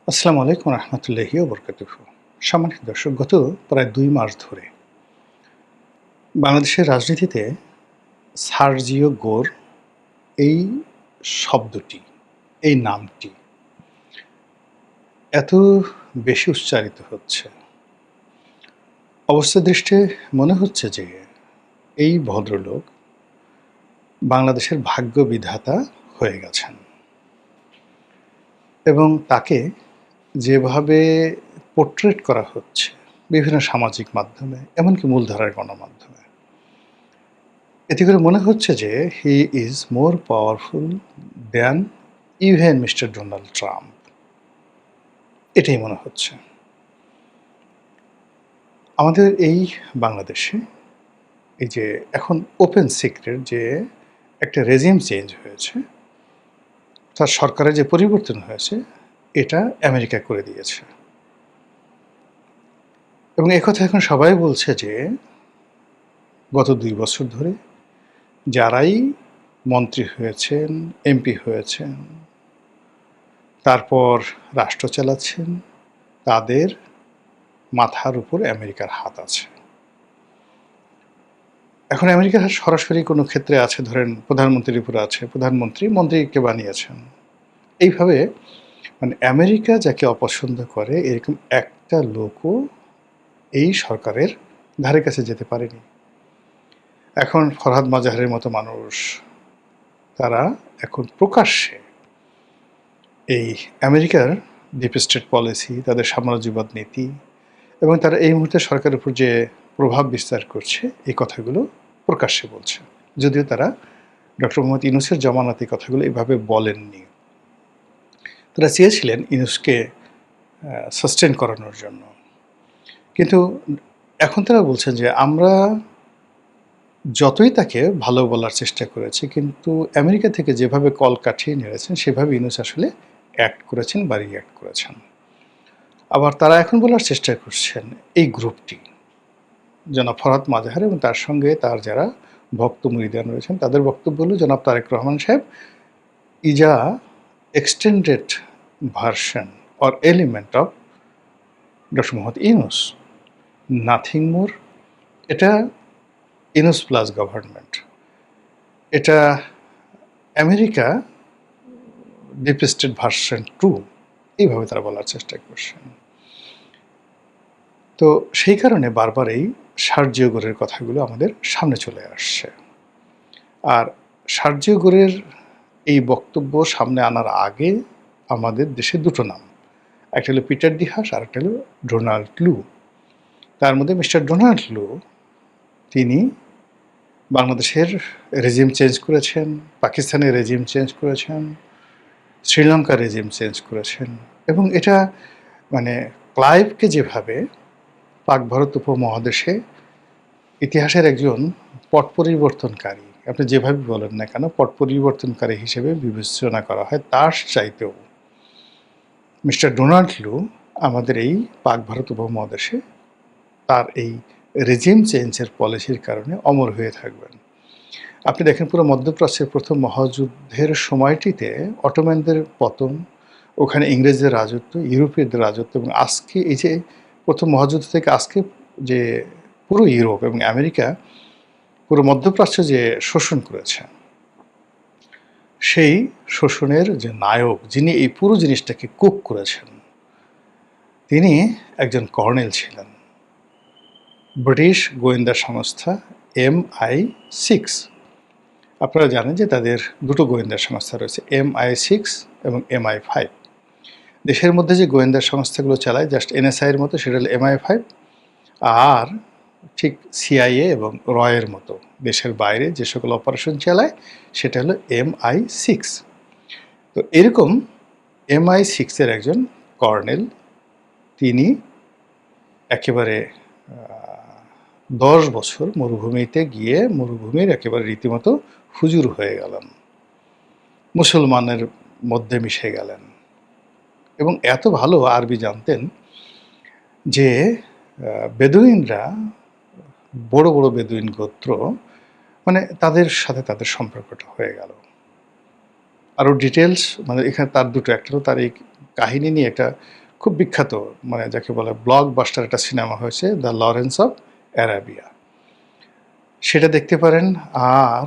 আসসালামু আলাইকুম রহমতুল্লাহি ওবরকাতুহু। সম্মানিত দর্শক, গত প্রায় ২ মাস ধরে বাংলাদেশের রাজনীতিতে সার্জিও গোর এই শব্দটি, এই নামটি এত বেশি উচ্চারিত হচ্ছে। অবস্থা দৃষ্টে মনে হচ্ছে যে এই ভদ্রলোক বাংলাদেশের ভাগ্য বিধাতা হয়ে গেছেন এবং তাকে যেভাবে পোর্ট্রেট করা হচ্ছে বিভিন্ন সামাজিক মাধ্যমে, এমনকি মূলধারার গণমাধ্যমে, এতে করে মনে হচ্ছে যে he is more powerful than even mister Donald Trump. এটাই মনে হচ্ছে। আমাদের এই বাংলাদেশে এই যে এখন ওপেন সিক্রেট যে একটা রেজিম চেঞ্জ হয়েছে, তার সরকারের যে পরিবর্তন হয়েছে, এটা আমেরিকা করে দিয়েছে। এবং একথা এখন সবাই বলছে যে গত ২ বছর ধরে যারাই মন্ত্রী হয়েছেন, এমপি হয়েছেন, তারপর রাষ্ট্র চালাচ্ছেন, তাদের মাথার উপর আমেরিকার হাত আছে। এখন আমেরিকার হাত সরাসরি কোনো ক্ষেত্রে আছে, ধরেন প্রধানমন্ত্রীর উপরে আছে, প্রধানমন্ত্রী মন্ত্রীকে বানিয়েছেন। এইভাবে মানে আমেরিকা যাকে অপছন্দ করে এরকম একটা লোকও এই সরকারের ধারে কাছে যেতে পারেনি। এখন ফরহাদ মাজাহারের মতো মানুষ, তারা এখন প্রকাশ্যে এই আমেরিকার ডিপ স্টেট পলিসি, তাদের সাম্রাজ্যবাদ নীতি এবং তারা এই মুহূর্তে সরকারের উপর যে প্রভাব বিস্তার করছে, এই কথাগুলো প্রকাশ্যে বলছে। যদিও তারা ডক্টর মোহাম্মদ ইউনূসের জমানাতে এই কথাগুলো এভাবে বলেননি। তারা চেয়েছিলেন ইউনূসকে সাস্টেন করানোর জন্য। কিন্তু এখন তারা বলছেন যে আমরা যতই তাকে ভালো বলার চেষ্টা করেছি, কিন্তু আমেরিকা থেকে যেভাবে কল কাঠিয়ে নিয়েছেন সেভাবে ইউনূস আসলে অ্যাক্ট করেছেন বা রিঅ্যাক্ট করেছেন। আবার তারা এখন বলার চেষ্টা করছেন এই গ্রুপটি, জনাব ফরহাদ মাজাহার এবং তার সঙ্গে তার যারা ভক্ত মুরিদান রয়েছেন, তাদের বক্তব্য হলো জনাব তারেক রহমান সাহেব is a extended version or element of doctor Mohammad Yunus, nothing more. এটা ইউনূস প্লাস গভর্নমেন্ট, এটা আমেরিকা ডিপ স্টেট ভার্সন 2, এইভাবে তারা বলার চেষ্টা করছেন। তো সেই কারণে বারবার এই সার্জিও গোরের কথাগুলো আমাদের সামনে চলে আসছে। আর সার্জিও গোরের এই বক্তব্য সামনে আনার আগে আমাদের দেশে দুটো নাম, একটা হলো পিটার ডিহাস আর একটা হলো ডোনাল্ড লু। তার মধ্যে মিস্টার ডোনাল্ড লু, তিনি বাংলাদেশের রেজিম চেঞ্জ করেছেন, পাকিস্তানের রেজিম চেঞ্জ করেছেন, শ্রীলঙ্কার রেজিম চেঞ্জ করেছেন এবং এটা মানে ক্লাইভকে যেভাবে পাক ভারত উপমহাদেশে ইতিহাসের একজন পট পরিবর্তনকারী, আপনি যেভাবে বলেন না কেন, পট পরিবর্তনকারী হিসেবে বিবেচনা করা হয়, তার চাইতেও মিস্টার ডোনাল্ড লু আমাদের এই পাক ভারত উপমহাদেশে তার এই রেজিম চেঞ্জের পলিসির কারণে অমর হয়ে থাকবেন। আপনি দেখেন পুরো মধ্যপ্রাচ্যের প্রথম মহাযুদ্ধের সময়টিতে অটোম্যানদের পতন, ওখানে ইংরেজদের রাজত্ব, ইউরোপীয়দের রাজত্ব এবং আজকে এই যে প্রথম মহাযুদ্ধ থেকে আজকে যে পুরো ইউরোপ এবং আমেরিকা পুরো মধ্যপ্রাচ্য যে শোষণ করেছে, সেই শোষণের যে নায়ক, যিনি এই পুরো জিনিসটাকে কুক করেছেন, তিনি একজন কর্নেল ছিলেন ব্রিটিশ গোয়েন্দা সংস্থা MI6। আপনারা জানেন যে তাদের দুটো গোয়েন্দা সংস্থা রয়েছে, MI6 এবং MI5। দেশের মধ্যে যে গোয়েন্দা সংস্থাগুলো চালায় জাস্ট NSI-এর মতো, সেটা হলো MI5। আর ঠিক CIA এবং রয়ের মতো দেশের বাইরে যে সকল অপারেশন চালায়, সেটা হলো MI6। তো এরকম MI6-এর একজন কর্নেল, তিনি একেবারে 10 বছর মরুভূমিতে গিয়ে মরুভূমির একেবারে রীতিমতো হুজুর হয়ে গেলেন, মুসলমানের মধ্যে মিশে গেলেন এবং এত ভালো আরবি জানতেন যে বেদুইনরা, বড় বড় বেদুইন গোত্র, মানে তাদের সাথে তাদের সম্পর্কটা হয়ে গেল। আরও ডিটেলস মানে এখানে তার দুটো, একটা হলো তার এই কাহিনী নিয়ে একটা খুব বিখ্যাত, মানে যাকে বলে ব্লকবাস্টার একটা সিনেমা হয়েছে, দ্য লরেন্স অফ অ্যারাবিয়া। সেটা দেখতে পারেন। আর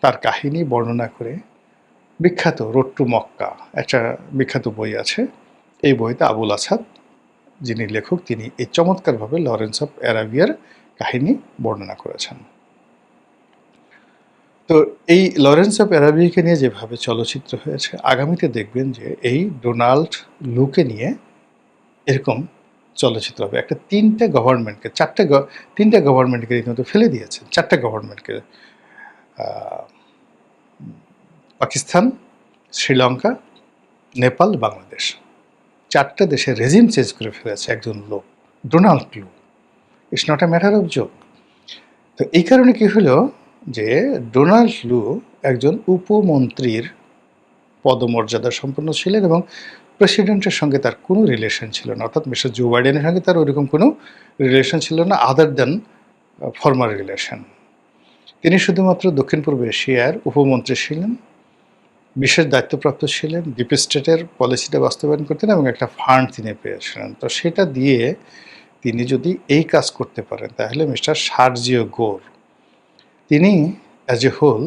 তার কাহিনী বর্ণনা করে বিখ্যাত রোড টু মক্কা একটা বিখ্যাত বই আছে। এই বইতে আবুল আসাদ, যিনি লেখক, তিনি এই চমৎকারভাবে লরেন্স অফ অ্যারাবিয়ার কাহিনী বর্ণনা করেছেন। তো এই লরেন্স অফ অ্যারাবিয়াকে নিয়ে যেভাবে চলচ্চিত্র হয়েছে, আগামীতে দেখবেন যে এই ডোনাল্ড লুকে নিয়ে এরকম চলচ্চিত্র হবে। একটা তিনটা গভর্নমেন্টকে রীতিমতো ফেলে দিয়েছেন। 4টা গভর্নমেন্টকে, পাকিস্তান, শ্রীলঙ্কা, নেপাল, বাংলাদেশ, 4টা দেশের রেজিম চেঞ্জ করে ফেলেছে একজন লোক, ডোনাল্ড লু। It's not a matter of joke. তো এই কারণে কি হলো যে ডোনাল্ড লু একজন উপমন্ত্রীর পদমর্যাদা সম্পন্ন ছিলেন এবং প্রেসিডেন্টের সঙ্গে তার কোনো রিলেশন ছিল না, অর্থাৎ মিস্টার জো বাইডেনের সঙ্গে তার ওইরকম কোনো রিলেশন ছিল না আদার দ্যান ফর্মাল রিলেশন। তিনি শুধুমাত্র দক্ষিণ পূর্ব এশিয়ার উপমন্ত্রী ছিলেন, বিশেষ দায়িত্বপ্রাপ্ত ছিলেন, ডিপ স্টেটের পলিসিটা বাস্তবায়ন করতেন এবং একটা ফান্ড তিনি পেয়েছিলেন। তো সেটা দিয়ে তিনি যদি এই কাজ করতে পারেন তাহলে মিস্টার সার্জিও গোর, তিনি অ্যাজ এ হোল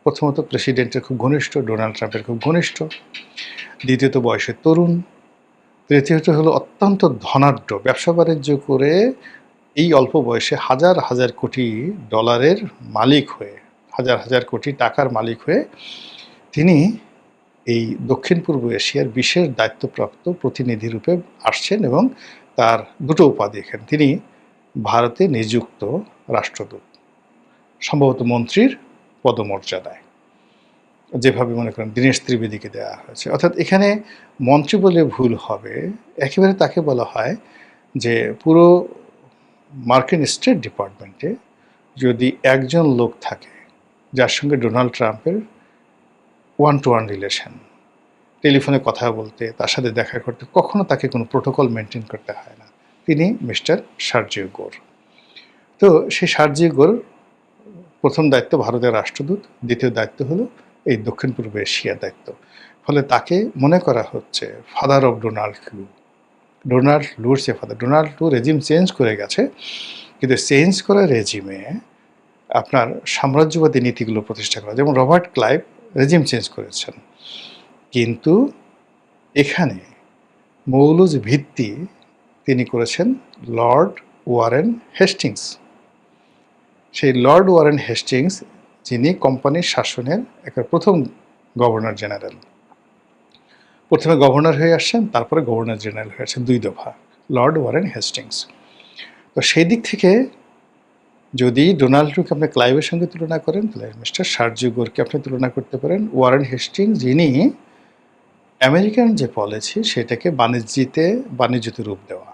প্রথমত প্রেসিডেন্টের খুব ঘনিষ্ঠ, ডোনাল্ড ট্রাম্পের খুব ঘনিষ্ঠ, দ্বিতীয়ত বয়সে তরুণ, তৃতীয়ত হলো অত্যন্ত ধনাঢ্য, ব্যবসা বাণিজ্য করে এই অল্প বয়সে হাজার হাজার কোটি ডলারের মালিক হয়ে, হাজার হাজার কোটি টাকার মালিক হয়ে তিনি এই দক্ষিণ পূর্ব এশিয়ার বিশেষ দায়িত্বপ্রাপ্ত প্রতিনিধি রূপে আসছেন এবং তার দুটো উপাধি এখানে। তিনি ভারতে নিযুক্ত রাষ্ট্রদূত, সম্ভবত মন্ত্রীর পদমর্যাদায়, যেভাবে মনে করেন দীনেশ ত্রিবেদীকে দেওয়া হয়েছে। অর্থাৎ এখানে মন্ত্রী বলে ভুল হবে, একেবারে তাকে বলা হয় যে পুরো মার্কিন স্টেট ডিপার্টমেন্টে যদি একজন লোক থাকে যার সঙ্গে ডোনাল্ড ট্রাম্পের ওয়ান টু ওয়ান রিলেশন, টেলিফোনে কথা বলতে, তার সাথে দেখা করতে, কখনো তাকে কোনো প্রোটোকল মেনটেন করতে হয় না, তিনি মিস্টার সার্জিও গোর। তো সেই সার্জিও গোর প্রথম দায়িত্ব ভারতের রাষ্ট্রদূত, দ্বিতীয় দায়িত্ব হলো এই দক্ষিণ পূর্ব এশিয়ার দায়িত্ব। ফলে তাকে মনে করা হচ্ছে father of Donald Lu. Donald লুর সে father. Donald Lu regime change করে গেছে, কিন্তু চেঞ্জ করা রেজিমে আপনার সাম্রাজ্যবাদী নীতিগুলো প্রতিষ্ঠা করা, যেমন রবার্ট ক্লাইভ রেজিম চেঞ্জ করেছেন, কিন্তু এখানে মৌলুজ ভিত্তি তিনি করেছেন লর্ড ওয়ারেন হেস্টিংস। সেই লর্ড ওয়ারেন হেস্টিংস, যিনি কোম্পানির শাসনের একটা প্রথম গভর্নর জেনারেল, প্রথমে গভর্নর হয়ে আসছেন, তারপরে গভর্নর জেনারেল হয়েছেন 2 দফা, লর্ড ওয়ারেন হেস্টিংস। তো সেই দিক থেকে যদি ডোনাল্ড ট্রাম্পকে আপনি ক্লাইভের সঙ্গে তুলনা করেন, তাহলে মিস্টার সার্জিও গোরকে আপনি তুলনা করতে পারেন ওয়ারেন হেস্টিংস, যিনি আমেরিকান যে পলিসি সেটাকে বাণিজ্যতে রূপ দেওয়া।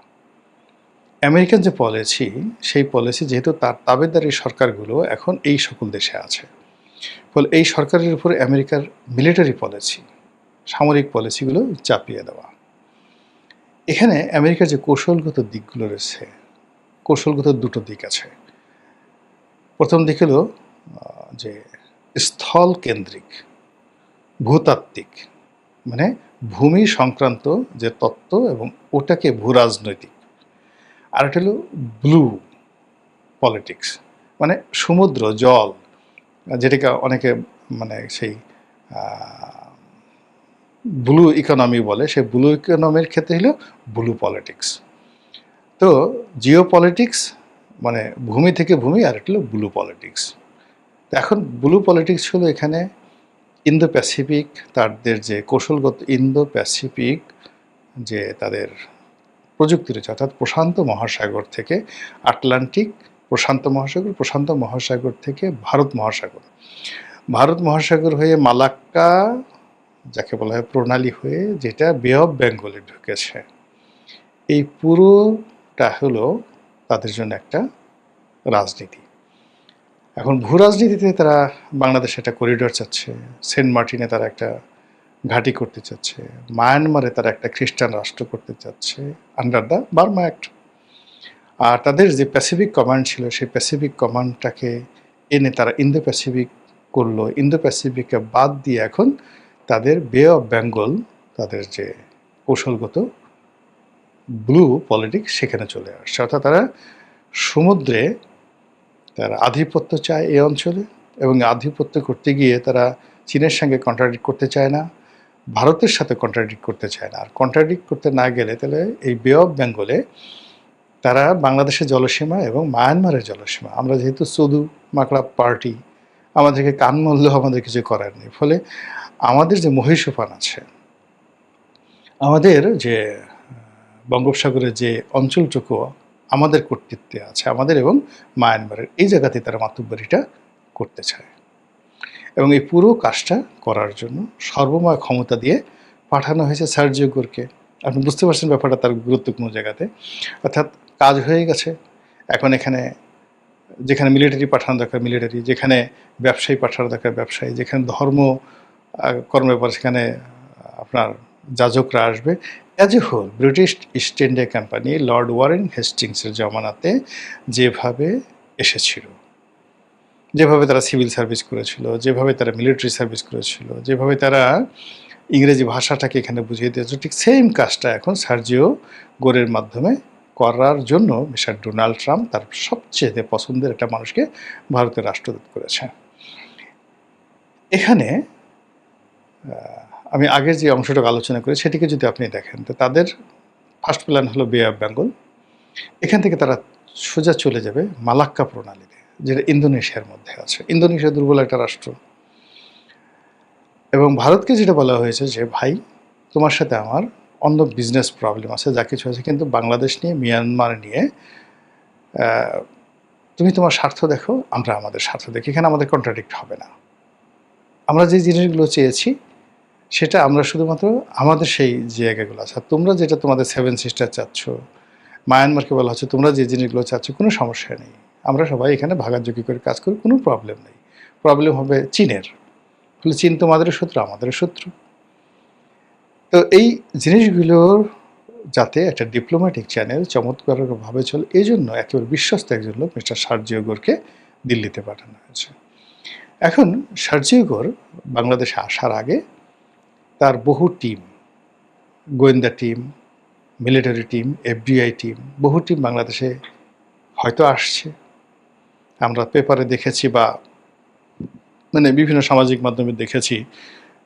আমেরিকান যে পলিসি, সেই পলিসি যেহেতু তার তাবেদারি সরকারগুলো এখন এই সকল দেশে আছে, ফলে এই সরকারের উপরে আমেরিকার মিলিটারি পলিসি, সামরিক পলিসিগুলো চাপিয়ে দেওয়া। এখানে আমেরিকার যে কৌশলগত দিকগুলো রয়েছে, কৌশলগত দুটো দিক আছে। প্রথম দিক হলো যে স্থল কেন্দ্রিক, ভূতাত্ত্বিক, মানে ভূমি সংক্রান্ত যে তত্ত্ব এবং ওটাকে ভূরাজনৈতিক। আর একটা হলো ব্লু পলিটিক্স, মানে সমুদ্র জল, যেটাকে অনেকে মানে সেই ব্লু ইকোনমি বলে, সেই ব্লু ইকোনমির ক্ষেত্রে হলো ব্লু পলিটিক্স। তো জিও পলিটিক্স মানে ভূমি থেকে ভূমি, আর একটা হলো ব্লু পলিটিক্স। তো এখন ব্লু পলিটিক্স হলো এখানে ইন্দো প্যাসিফিক, তাদের যে কৌশলগত ইন্দো প্যাসিফিক যে তাদের প্রযুক্তি রয়েছে, অর্থাৎ প্রশান্ত মহাসাগর থেকে আটলান্টিক, প্রশান্ত মহাসাগর, প্রশান্ত মহাসাগর থেকে ভারত মহাসাগর, ভারত মহাসাগর হয়ে মালাক্কা যাকে বলা হয় প্রণালী হয়ে যেটা বে অফ বেঙ্গলে ঢুকেছে, এই পুরোটা হলো তাদের জন্য একটা রাজনীতি। এখন ভূ রাজনীতিতে তারা বাংলাদেশে একটা করিডোর চাচ্ছে, সেন্ট মার্টিনে তারা একটা ঘাঁটি করতে চাচ্ছে, মায়ানমারে তারা একটা খ্রিস্টান রাষ্ট্র করতে চাচ্ছে আন্ডার দ্য বার্মা অ্যাক্ট। আর তাদের যে প্যাসিফিক কমান্ড ছিল, সেই প্যাসিফিক কমান্ডটাকে এনে তারা ইন্দো প্যাসিফিক করলো। ইন্দো প্যাসিফিককে বাদ দিয়ে এখন তাদের বে অফ বেঙ্গল, তাদের যে কৌশলগত ব্লু পলিটিক্স সেখানে চলে আসছে। অর্থাৎ তারা সমুদ্রে তারা আধিপত্য চায় এই অঞ্চলে, এবং আধিপত্য করতে গিয়ে তারা চীনের সঙ্গে কন্ট্রাডিক্ট করতে চায় না, ভারতের সাথে কন্ট্রাডিক্ট করতে চায় না। আর কন্ট্রাডিক্ট করতে না গেলে তাহলে এই বে অফ বেঙ্গলে তারা বাংলাদেশের জলসীমা এবং মায়ানমারের জলসীমা, আমরা যেহেতু চদু মাকড়া পার্টি, আমাদেরকে কান মূল্যেও আমাদের কিছু করার নেই। ফলে আমাদের যে মহীসোফান আছে, আমাদের যে বঙ্গোপসাগরের যে অঞ্চলটুকু আমাদের কর্তৃত্বে আছে, আমাদের এবং মায়ানমারের, এই জায়গাতে তারা মাতুব্বরিটা করতে চায়। এবং এই পুরো কাজটা করার জন্য সর্বময় ক্ষমতা দিয়ে পাঠানো হয়েছে সার্জিও গোরকে। আপনি বুঝতে পারছেন ব্যাপারটা তার গুরুত্বপূর্ণ জায়গাতে। অর্থাৎ কাজ হয়ে গেছে। এখন এখানে যেখানে মিলিটারি পাঠানো দরকার মিলিটারি, যেখানে ব্যবসায়ী পাঠানো দরকার ব্যবসায়ী, যেখানে ধর্ম কর্ম ব্যাপার সেখানে আপনার যাজকরা আসবে। As a whole British East India company Lord Warren হেস্টিংসের জমানাতে যেভাবে এসেছিল, যেভাবে তারা সিভিল সার্ভিস করেছিল, যেভাবে তারা মিলিটারি সার্ভিস করেছিল, যেভাবে তারা ইংরেজি ভাষাটাকে এখানে বুঝিয়ে দিয়েছে, ঠিক সেম কাজটা এখন সার্জিও গোরের মাধ্যমে করার জন্য মিস্টার ডোনাল্ড ট্রাম্প তার সবচেয়ে পছন্দের একটা মানুষকে ভারতের রাষ্ট্রদূত করেছে। এখানে আমি আগের যে অংশটুকু আলোচনা করি সেটিকে যদি আপনি দেখেন, তো তাদের ফার্স্ট প্ল্যান হলো বে অফ বেঙ্গল। এখান থেকে তারা সোজা চলে যাবে মালাক্কা প্রণালীতে, যেটা ইন্দোনেশিয়ার মধ্যে আছে। ইন্দোনেশিয়া দুর্বল একটা রাষ্ট্র, এবং ভারতকে যেটা বলা হয়েছে যে ভাই তোমার সাথে আমার অন্য বিজনেস প্রবলেম আছে, যা কিছু আছে, কিন্তু বাংলাদেশ নিয়ে, মিয়ানমার নিয়ে তুমি তোমার স্বার্থ দেখো, আমরা আমাদের স্বার্থ দেখি, এখানে আমাদের কন্ট্রাডিক্ট হবে না। আমরা যে জিনিসগুলো চেয়েছি সেটা আমরা শুধুমাত্র আমাদের সেই জায়গাগুলো আছে। আর তোমরা যেটা তোমাদের সেভেন সিস্টার চাচ্ছ, মায়ানমারকে বলা হচ্ছে তোমরা যে জিনিসগুলো চাচ্ছ, কোনো সমস্যা নেই, আমরা সবাই এখানে ভাগাযোগি করে কাজ করি, কোনো প্রবলেম নেই। প্রবলেম হবে চীনের। ফলে চীন তোমাদেরও শত্রু, আমাদেরও শত্রু। তো এই জিনিসগুলোর যাতে একটা ডিপ্লোম্যাটিক চ্যানেল চমৎকারভাবে চলে, এই জন্য একেবারে বিশ্বস্ত একজন লোক মিস্টার সার্জিও গোরকে দিল্লিতে পাঠানো হয়েছে। এখন সার্জিও গোর বাংলাদেশে আসার আগে তার বহু টিম, গোয়েন্দা team, military team, FBI team, বহু টিম বাংলাদেশে হয়তো আসছে। আমরা পেপারে দেখেছি বা মানে বিভিন্ন সামাজিক মাধ্যমে দেখেছি,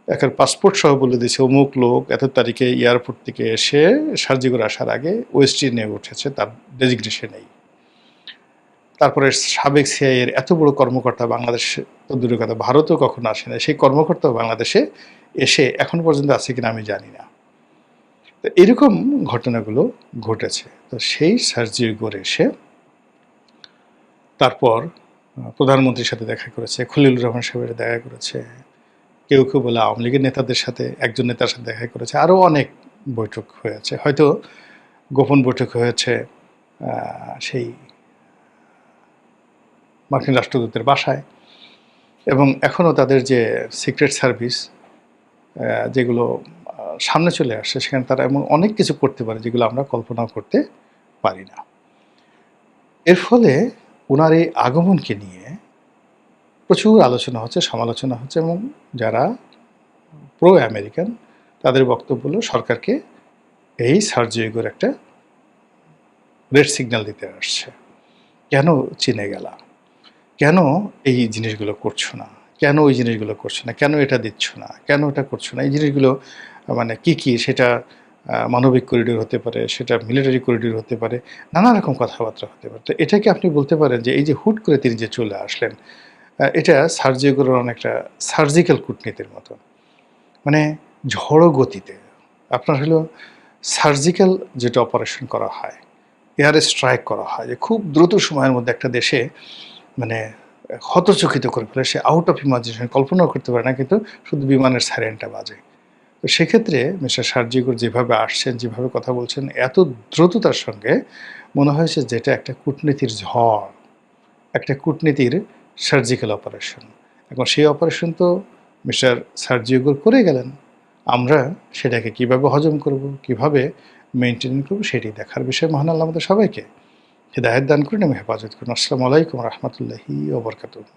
একটা পাসপোর্ট সহ বলে দিয়েছে অমুক লোক এত তারিখে এয়ারপোর্ট থেকে এসে সার্জিগর আসার আগে ওয়েস্টিনে উঠেছে, তার ডেজিগনেশন নেই। তারপরে সাবেক সিআইএর এত বড় কর্মকর্তা বাংলাদেশে, তো দূরের কথা ভারতও কখনো আসে না, সেই কর্মকর্তাও বাংলাদেশে এসে এখন পর্যন্ত আছে কিনা আমি জানি না। তো এরকম ঘটনাগুলো ঘটেছে। তো সেই সার্জিও গোর এসে তারপর প্রধানমন্ত্রীর সাথে দেখা করেছে, খলিলুর রহমান সাহেবের দেখা করেছে, কেউ কেউ বলে আওয়ামী লীগের নেতাদের সাথে, একজন নেতার সাথে দেখা করেছে, আরও অনেক বৈঠক হয়েছে, হয়তো গোপন বৈঠক হয়েছে সেই মার্কিন রাষ্ট্রদূতের বাসায়। এবং এখনও তাদের যে সিক্রেট সার্ভিস যেগুলো সামনে চলে আসছে, সেখানে তারা এমন অনেক কিছু করতে পারে যেগুলো আমরা কল্পনাও করতে পারি না। এর ফলে ওনার এই আগমনকে নিয়ে প্রচুর আলোচনা হচ্ছে, সমালোচনা হচ্ছে, এবং যারা প্রো আমেরিকান তাদের বক্তব্য হলো সরকারকে এই সার্জিও গোর একটা রেড সিগন্যাল দিতে আসছে। কেন চীনে গেলা, কেন এই জিনিসগুলো করছো না, কেন ওই জিনিসগুলো করছো না, কেন এটা দিচ্ছ না, কেন এটা করছো না, এই জিনিসগুলো মানে কি কি, সেটা মানবিক করিডোর হতে পারে, সেটা মিলিটারি করিডোর হতে পারে, নানা রকম কথাবার্তা হতে পারে। তো এটাকে আপনি বলতে পারেন যে এই যে হুট করে তিনি যে চলে আসলেন, এটা সার্জিও গোরের অনেকটা সার্জিক্যাল কূটনীতির মতো, মানে ঝড়ো গতিতে আপনার হলো সার্জিক্যাল যেটা অপারেশন করা হয়, এয়ার স্ট্রাইক করা হয়, যে খুব দ্রুত সময়ের মধ্যে একটা দেশে মানে হতচকিত করে ফেলে, সে আউট অফ ইমাজিনেশন কল্পনাও করতে পারে না, কিন্তু শুধু বিমানের সাইরেনটা বাজে। তো সেক্ষেত্রে মিস্টার সার্জিও গোর যেভাবে আসছেন, যেভাবে কথা বলছেন, এত দ্রুততার সঙ্গে মনে হয়েছে যেটা একটা কূটনীতির ঝড়, একটা কূটনীতির সার্জিক্যাল অপারেশন। এখন সেই অপারেশন তো মিস্টার সার্জিও গোর করে গেলেন, আমরা সেটাকে কিভাবে হজম করব, কিভাবে মেনটেন করব, সেটি দেখার বিষয়। মহান আল্লাহ আমাদের সবাইকে হিদায়াত দান করুন এবং হেফাজত করুন। আসসালামু আলাইকুম রহমতুল্লাহি ওয়া বারাকাতুহু।